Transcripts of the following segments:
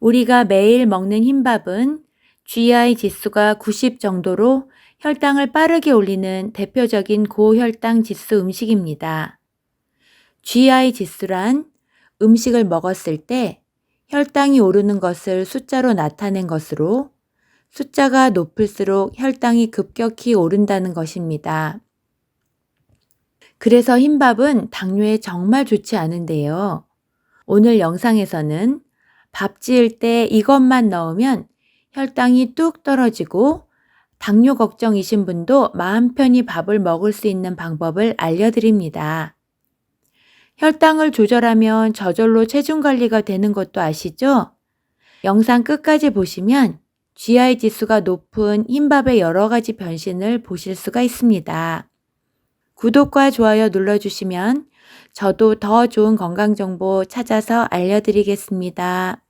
우리가 매일 먹는 흰밥은 GI 지수가 90 정도로 혈당을 빠르게 올리는 대표적인 고혈당 지수 음식입니다. GI 지수란 음식을 먹었을 때 혈당이 오르는 것을 숫자로 나타낸 것으로 숫자가 높을수록 혈당이 급격히 오른다는 것입니다. 그래서 흰밥은 당뇨에 정말 좋지 않은데요. 오늘 영상에서는 밥 지을 때 이것만 넣으면 혈당이 뚝 떨어지고 당뇨 걱정이신 분도 마음 편히 밥을 먹을 수 있는 방법을 알려드립니다. 혈당을 조절하면 저절로 체중 관리가 되는 것도 아시죠? 영상 끝까지 보시면 GI 지수가 높은 흰밥의 여러 가지 변신을 보실 수가 있습니다. 구독과 좋아요 눌러주시면 저도 더 좋은 건강 정보 찾아서 알려드리겠습니다.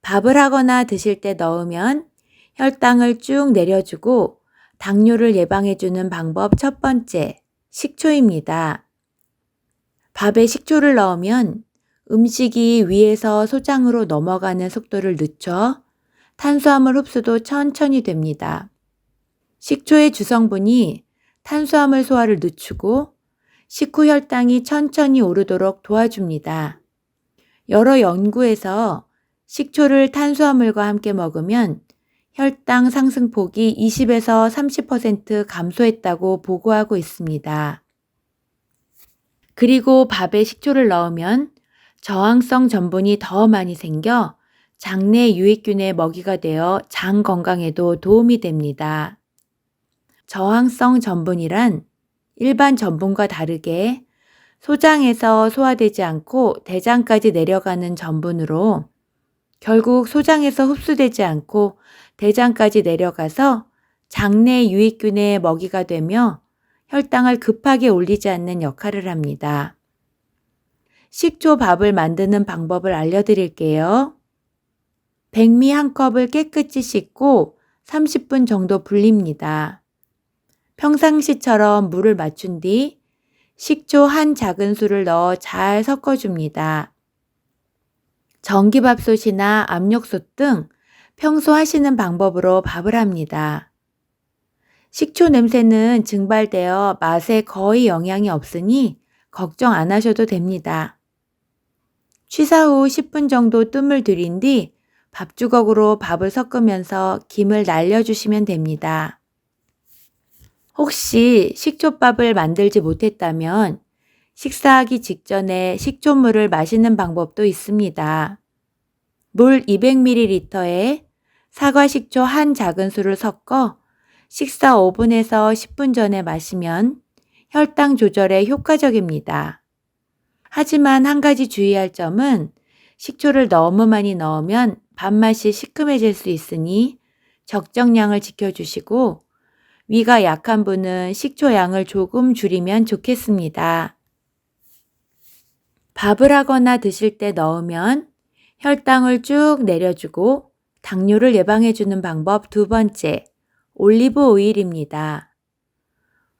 밥을 하거나 드실 때 넣으면 혈당을 쭉 내려주고 당뇨를 예방해주는 방법 첫 번째, 식초입니다. 밥에 식초를 넣으면 음식이 위에서 소장으로 넘어가는 속도를 늦춰 탄수화물 흡수도 천천히 됩니다. 식초의 주성분이 탄수화물 소화를 늦추고 식후 혈당이 천천히 오르도록 도와줍니다. 여러 연구에서 식초를 탄수화물과 함께 먹으면 혈당 상승폭이 20에서 30% 감소했다고 보고하고 있습니다. 그리고 밥에 식초를 넣으면 저항성 전분이 더 많이 생겨 장내 유익균의 먹이가 되어 장 건강에도 도움이 됩니다. 저항성 전분이란 일반 전분과 다르게 소장에서 소화되지 않고 대장까지 내려가는 전분으로 결국 소장에서 흡수되지 않고 대장까지 내려가서 장내 유익균의 먹이가 되며 혈당을 급하게 올리지 않는 역할을 합니다. 식초 밥을 만드는 방법을 알려드릴게요. 백미 한 컵을 깨끗이 씻고 30분 정도 불립니다. 평상시처럼 물을 맞춘 뒤 식초 한 작은술을 넣어 잘 섞어줍니다. 전기밥솥이나 압력솥 등 평소 하시는 방법으로 밥을 합니다. 식초 냄새는 증발되어 맛에 거의 영향이 없으니 걱정 안 하셔도 됩니다. 취사 후 10분 정도 뜸을 들인 뒤 밥주걱으로 밥을 섞으면서 김을 날려주시면 됩니다. 혹시 식초밥을 만들지 못했다면 식사하기 직전에 식초물을 마시는 방법도 있습니다. 물 200ml에 사과 식초 한 작은술을 섞어 식사 5분에서 10분 전에 마시면 혈당 조절에 효과적입니다. 하지만 한 가지 주의할 점은 식초를 너무 많이 넣으면 밥맛이 시큼해질 수 있으니 적정량을 지켜주시고 위가 약한 분은 식초 양을 조금 줄이면 좋겠습니다. 밥을 하거나 드실 때 넣으면 혈당을 쭉 내려주고 당뇨를 예방해주는 방법 두 번째, 올리브 오일입니다.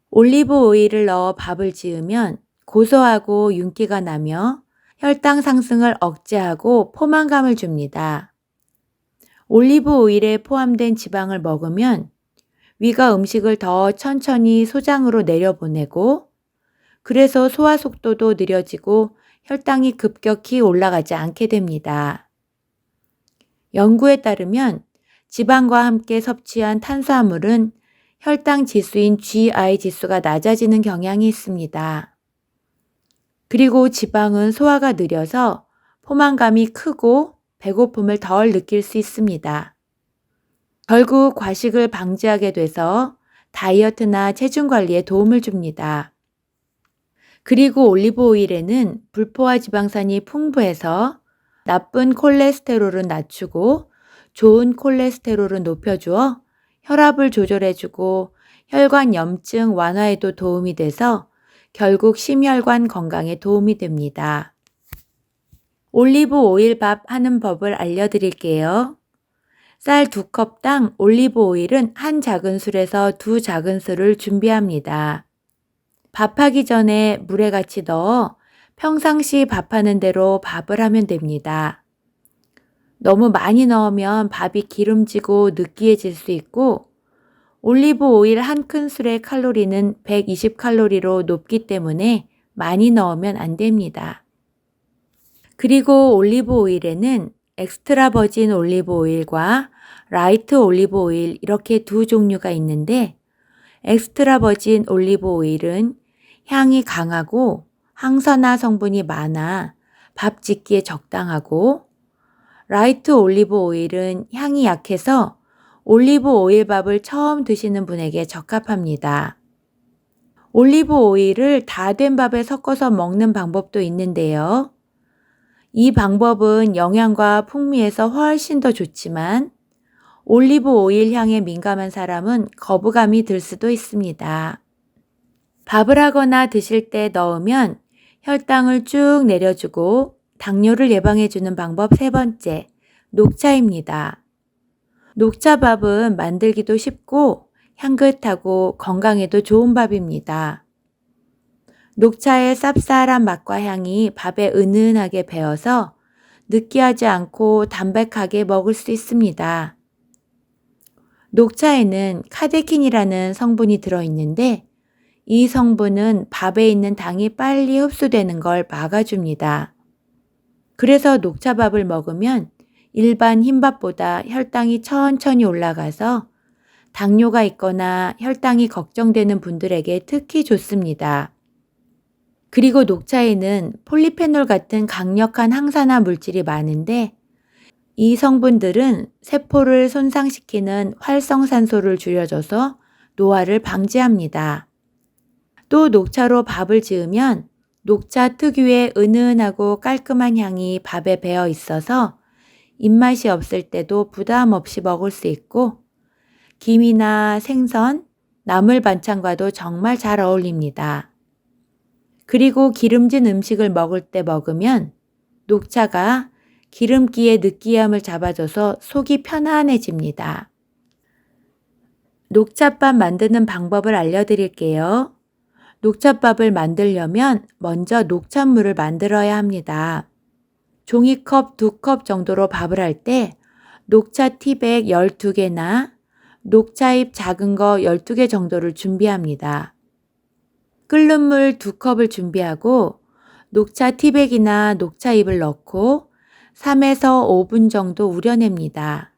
올리브 오일을 넣어 밥을 지으면 고소하고 윤기가 나며 혈당 상승을 억제하고 포만감을 줍니다. 올리브 오일에 포함된 지방을 먹으면 위가 음식을 더 천천히 소장으로 내려보내고 그래서 소화 속도도 느려지고 혈당이 급격히 올라가지 않게 됩니다. 연구에 따르면 지방과 함께 섭취한 탄수화물은 혈당 지수인 GI 지수가 낮아지는 경향이 있습니다. 그리고 지방은 소화가 느려서 포만감이 크고 배고픔을 덜 느낄 수 있습니다. 결국 과식을 방지하게 돼서 다이어트나 체중 관리에 도움을 줍니다. 그리고 올리브 오일에는 불포화 지방산이 풍부해서 나쁜 콜레스테롤은 낮추고 좋은 콜레스테롤은 높여주어 혈압을 조절해주고 혈관 염증 완화에도 도움이 돼서 결국 심혈관 건강에 도움이 됩니다. 올리브 오일 밥 하는 법을 알려드릴게요. 쌀 2컵당 올리브 오일은 한 작은술에서 2 작은술을 준비합니다. 밥하기 전에 물에 같이 넣어 평상시 밥하는 대로 밥을 하면 됩니다. 너무 많이 넣으면 밥이 기름지고 느끼해질 수 있고 올리브 오일 한 큰술의 칼로리는 120칼로리로 높기 때문에 많이 넣으면 안 됩니다. 그리고 올리브 오일에는 엑스트라 버진 올리브 오일과 라이트 올리브 오일 이렇게 두 종류가 있는데 엑스트라 버진 올리브 오일은 향이 강하고 항산화 성분이 많아 밥 짓기에 적당하고 라이트 올리브 오일은 향이 약해서 올리브 오일밥을 처음 드시는 분에게 적합합니다. 올리브 오일을 다 된 밥에 섞어서 먹는 방법도 있는데요. 이 방법은 영양과 풍미에서 훨씬 더 좋지만 올리브 오일 향에 민감한 사람은 거부감이 들 수도 있습니다. 밥을 하거나 드실 때 넣으면 혈당을 쭉 내려주고 당뇨를 예방해주는 방법 세 번째, 녹차입니다. 녹차밥은 만들기도 쉽고 향긋하고 건강에도 좋은 밥입니다. 녹차의 쌉쌀한 맛과 향이 밥에 은은하게 배어서 느끼하지 않고 담백하게 먹을 수 있습니다. 녹차에는 카테킨이라는 성분이 들어있는데 이 성분은 밥에 있는 당이 빨리 흡수되는 걸 막아줍니다. 그래서 녹차밥을 먹으면 일반 흰밥보다 혈당이 천천히 올라가서 당뇨가 있거나 혈당이 걱정되는 분들에게 특히 좋습니다. 그리고 녹차에는 폴리페놀 같은 강력한 항산화 물질이 많은데 이 성분들은 세포를 손상시키는 활성산소를 줄여줘서 노화를 방지합니다. 또 녹차로 밥을 지으면 녹차 특유의 은은하고 깔끔한 향이 밥에 배어 있어서 입맛이 없을 때도 부담 없이 먹을 수 있고 김이나 생선, 나물 반찬과도 정말 잘 어울립니다. 그리고 기름진 음식을 먹을 때 먹으면 녹차가 기름기의 느끼함을 잡아줘서 속이 편안해집니다. 녹차밥 만드는 방법을 알려드릴게요. 녹차밥을 만들려면 먼저 녹차물을 만들어야 합니다. 종이컵 2컵 정도로 밥을 할 때 녹차 티백 12개나 녹차잎 작은 거 12개 정도를 준비합니다. 끓는 물 2컵을 준비하고 녹차 티백이나 녹차잎을 넣고 3에서 5분 정도 우려냅니다.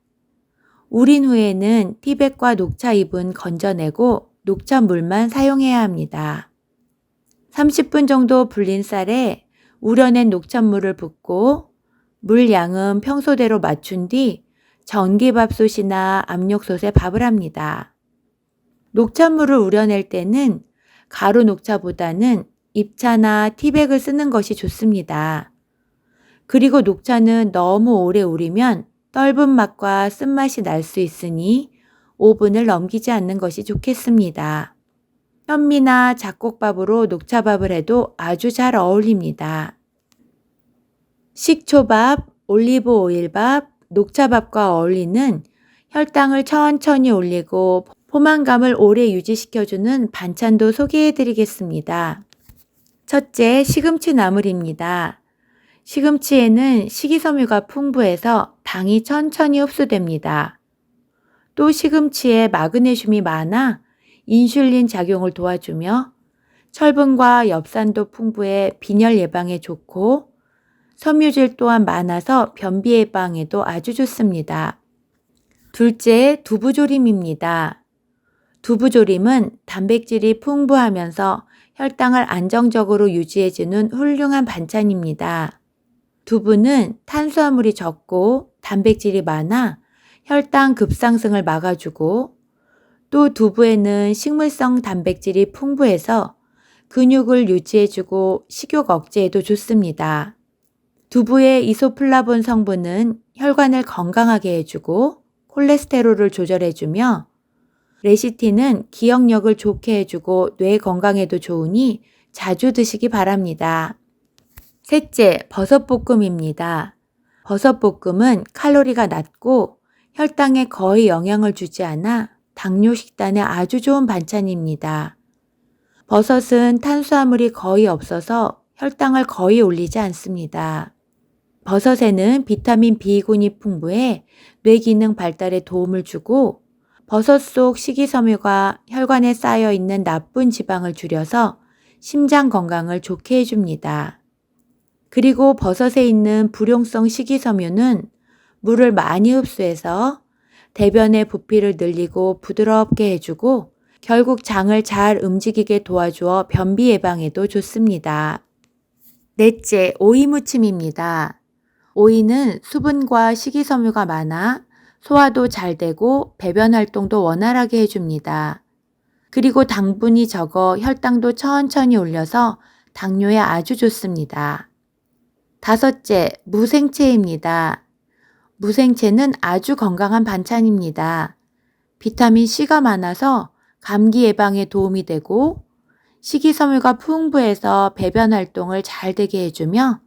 우린 후에는 티백과 녹차잎은 건져내고 녹차물만 사용해야 합니다. 30분 정도 불린 쌀에 우려낸 녹차물을 붓고 물 양은 평소대로 맞춘 뒤 전기밥솥이나 압력솥에 밥을 합니다. 녹차물을 우려낼 때는 가루 녹차보다는 잎차나 티백을 쓰는 것이 좋습니다. 그리고 녹차는 너무 오래 우리면 떫은 맛과 쓴맛이 날 수 있으니 오븐을 넘기지 않는 것이 좋겠습니다. 현미나 잡곡밥으로 녹차밥을 해도 아주 잘 어울립니다. 식초밥, 올리브 오일밥, 녹차밥과 어울리는 혈당을 천천히 올리고 포만감을 오래 유지시켜주는 반찬도 소개해드리겠습니다. 첫째, 시금치 나물입니다. 시금치에는 식이섬유가 풍부해서 당이 천천히 흡수됩니다. 또 시금치에 마그네슘이 많아 인슐린 작용을 도와주며 철분과 엽산도 풍부해 빈혈 예방에 좋고 섬유질 또한 많아서 변비 예방에도 아주 좋습니다. 둘째, 두부조림입니다. 두부조림은 단백질이 풍부하면서 혈당을 안정적으로 유지해주는 훌륭한 반찬입니다. 두부는 탄수화물이 적고 단백질이 많아 혈당 급상승을 막아주고 또 두부에는 식물성 단백질이 풍부해서 근육을 유지해주고 식욕 억제에도 좋습니다. 두부의 이소플라본 성분은 혈관을 건강하게 해주고 콜레스테롤을 조절해주며 레시틴은 기억력을 좋게 해주고 뇌 건강에도 좋으니 자주 드시기 바랍니다. 셋째, 버섯볶음입니다. 버섯볶음은 칼로리가 낮고 혈당에 거의 영향을 주지 않아 당뇨 식단에 아주 좋은 반찬입니다. 버섯은 탄수화물이 거의 없어서 혈당을 거의 올리지 않습니다. 버섯에는 비타민 B군이 풍부해 뇌 기능 발달에 도움을 주고 버섯 속 식이섬유가 혈관에 쌓여 있는 나쁜 지방을 줄여서 심장 건강을 좋게 해줍니다. 그리고 버섯에 있는 불용성 식이섬유는 물을 많이 흡수해서 대변의 부피를 늘리고 부드럽게 해주고 결국 장을 잘 움직이게 도와주어 변비 예방에도 좋습니다. 넷째, 오이 무침입니다. 오이는 수분과 식이섬유가 많아 소화도 잘 되고 배변 활동도 원활하게 해줍니다. 그리고 당분이 적어 혈당도 천천히 올려서 당뇨에 아주 좋습니다. 다섯째, 무생채입니다. 무생채는 아주 건강한 반찬입니다. 비타민 C가 많아서 감기 예방에 도움이 되고 식이섬유가 풍부해서 배변 활동을 잘 되게 해주며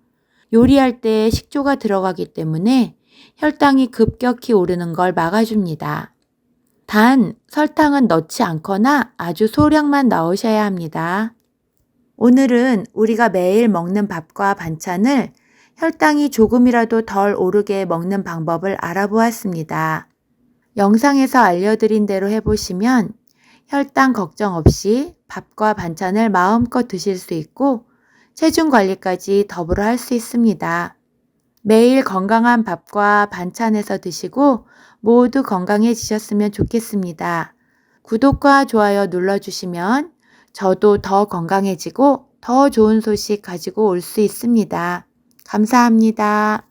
요리할 때 식초가 들어가기 때문에 혈당이 급격히 오르는 걸 막아줍니다. 단, 설탕은 넣지 않거나 아주 소량만 넣으셔야 합니다. 오늘은 우리가 매일 먹는 밥과 반찬을 혈당이 조금이라도 덜 오르게 먹는 방법을 알아보았습니다. 영상에서 알려드린 대로 해보시면 혈당 걱정 없이 밥과 반찬을 마음껏 드실 수 있고 체중 관리까지 더불어 할 수 있습니다. 매일 건강한 밥과 반찬에서 드시고 모두 건강해지셨으면 좋겠습니다. 구독과 좋아요 눌러주시면 저도 더 건강해지고 더 좋은 소식 가지고 올 수 있습니다. 감사합니다.